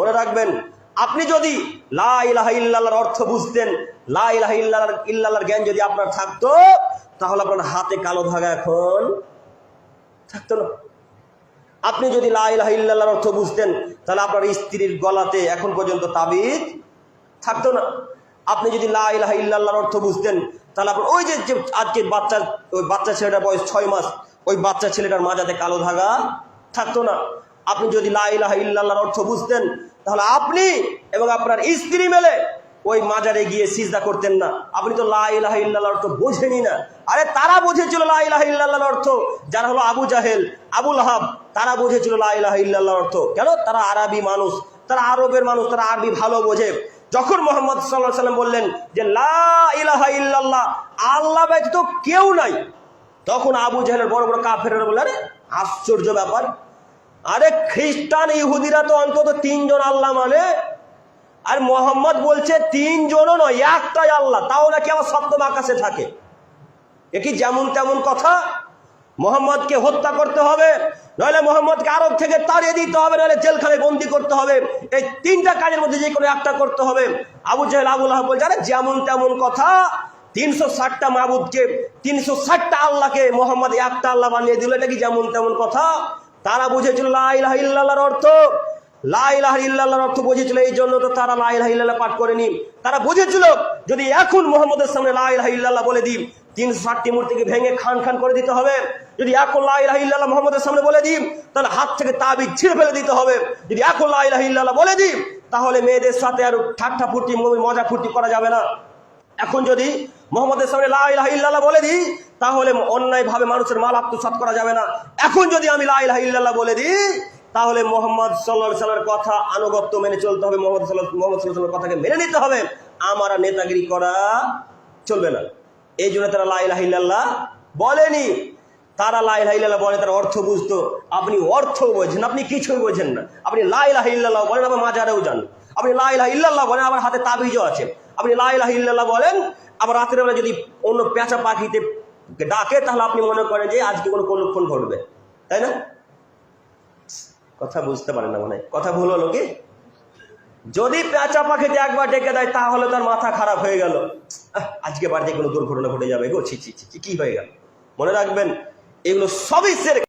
মনে রাখবেন, আপনি যদি লা ইলাহা ইল্লাল্লাহর অর্থ বুঝতেন, লা ইলাহা ইল্লাল্লাহর জ্ঞান যদি আপনার থাকতো, তাহলে আপনার হাতে কালো ধাগা এখন থাকতো না। আপনি যদি লা ইলাহা ইল্লাল্লাহর অর্থ বুঝতেন, তাহলে আপনার স্ত্রীর গলাতে এখন পর্যন্ত তাবিজ থাকতো না। আপনি যদি লা ইলাহা ইল্লাল্লাহর অর্থ বুঝতেন, তাহলে আপনার ওই যে আজকে ওই বাচ্চা ছেলেটার বয়স 6 মাস, ওই বাচ্চা ছেলেটার মাজাতে কালো ধাগা থাকতো না। আপনি যদি লা ইলাহা ইল্লাল্লাহর অর্থ বুঝতেন, তাহলে আপনি এবং আপনার স্ত্রী মিলে ওই মাজারে গিয়ে সিজদা করতেন না। আপনি তো লা ইলাহা ইল্লাল্লাহর অর্থ বোঝেনি না। আরে তারা বুঝেছিল লা ইলাহা ইল্লাল্লাহর অর্থ, যারা হলো আবু জাহেল, আবু লাহাব, তারা বুঝেছিল লা ইলাহা ইল্লাল্লাহর অর্থ। কেন? তারা আরবি মানুষ, তারা আরবের মানুষ, তারা আরবি ভালো বোঝে। যখন মুহাম্মদ সাল্লাল্লাহু আলাইহি ওয়াসাল্লাম বললেন যে লা ইলাহা ইল্লাল্লাহ, আল্লাহ ব্যতীত কেউ নাই, তখন আবু জাহেলের বড় বড় কাফেররা বললেন, আরে আশ্চর্য ব্যাপার, আরে খ্রিস্টান ইহুদিরা তো অন্তত 3 জন আল্লাহ মানে, আর মোহাম্মদ বলছে 3 জনও নয়, একটাই আল্লাহ, তাও নাকি আমার সপ্তম আকাশে থাকে। এ কি যেমন তেমন কথা? মোহাম্মদকে হত্যা করতে হবে, নইলে মোহাম্মদকে আরব থেকে তাড়িয়ে দিতে হবে, নইলে জেলখানায় বন্দি করতে হবে। এই 3টা কাজের মধ্যে যে কোনো একটা করতে হবে। আবু জাহেল, আবু লাহাব বলছে, আরে যেমন তেমন কথা, 360টা মাবুদকে, 360টা আল্লাহকে মোহাম্মদ একটা আল্লাহ বানিয়ে দিল, এটা কি যেমন তেমন কথা? তারা বুঝেছিল লা ইলাহা ইল্লাল্লাহর অর্থ, লা ইলাহা ইল্লাল্লাহর অর্থ বুঝেছিল, এই জন্য তো তারা লা ইলাহা ইল্লাল্লাহ পাঠ করেনি। তারা বুঝেছিল যদি এখন মুহাম্মদের সামনে লা ইলাহা ইল্লাল্লাহ বলে দিই, 360টি মূর্তিকে ভেঙে খান খান করে দিতে হবে। যদি এখন লা ইলাহা ইল্লাল্লাহ মুহাম্মদের সামনে বলে দিই, তাহলে হাত থেকে তাবিজ ছিঁড়ে ফেলে দিতে হবে। যদি এখন লা ইলাহা ইল্লাল্লাহ বলে দিই, তাহলে মেয়েদের সাথে আর ঠাট্টা ফুর্তি মজা ফুর্তি করা যাবে না। এখন যদি মুহাম্মদের সামনে লা ইলাহা ইল্লাল্লাহ বলে দিই, তাহলে অন্যায়ভাবে মানুষের মাল আত্মসাৎ করা যাবে না। এখন যদি আমি লা ইলাহা ইল্লাল্লাহ বলে দিই, তাহলে মুহাম্মদ সাল্লাল্লাহু আলাইহি ওয়াসাল্লামের কথা আনুগত্য মেনে চলতে হবে, মুহাম্মদ সাল্লাল্লাহু আলাইহি ওয়াসাল্লামের কথাকে মেনে নিতে হবে, আমার আর নেতাগিরি করা চলবে না। এই জন্য তারা লা ইলাহা ইল্লাল্লাহ বলেনি। তারা লা ইলাহা ইল্লাল্লাহ বলে, তার অর্থ বুঝতো। আপনি অর্থ বোঝেন, আপনি কিছুই বোঝেন না। আপনি লা ইলাহা ইল্লাল্লাহ বলেন, আবার মাজারেও যান। আপনি লা ইলাহা ইল্লাল্লাহ বলেন, আবার হাতে তাবিজও আছে। আপনি লা ইলাহা ইল্লাল্লাহ বলেন, আবার রাতের বেলা যদি অন্য পেঁচা পাখিতে ডাকে, তাহলে আপনি মনে করেন যে আজকে কোনো লক্ষণ ঘটবে, তাই না? কথা বুঝতে পারেন না, মনে হয় কথা ভুল হলো কি? যদি পেঁচা পাখিতে একবার ডেকে দেয়, তাহলে তার মাথা খারাপ হয়ে গেল, আজকে বাড়িতে কোনো দুর্ঘটনা ঘটে যাবে গো, ছি ছি ছি, কি হয়ে গেল। মনে রাখবেন, এগুলো সবই শিরক।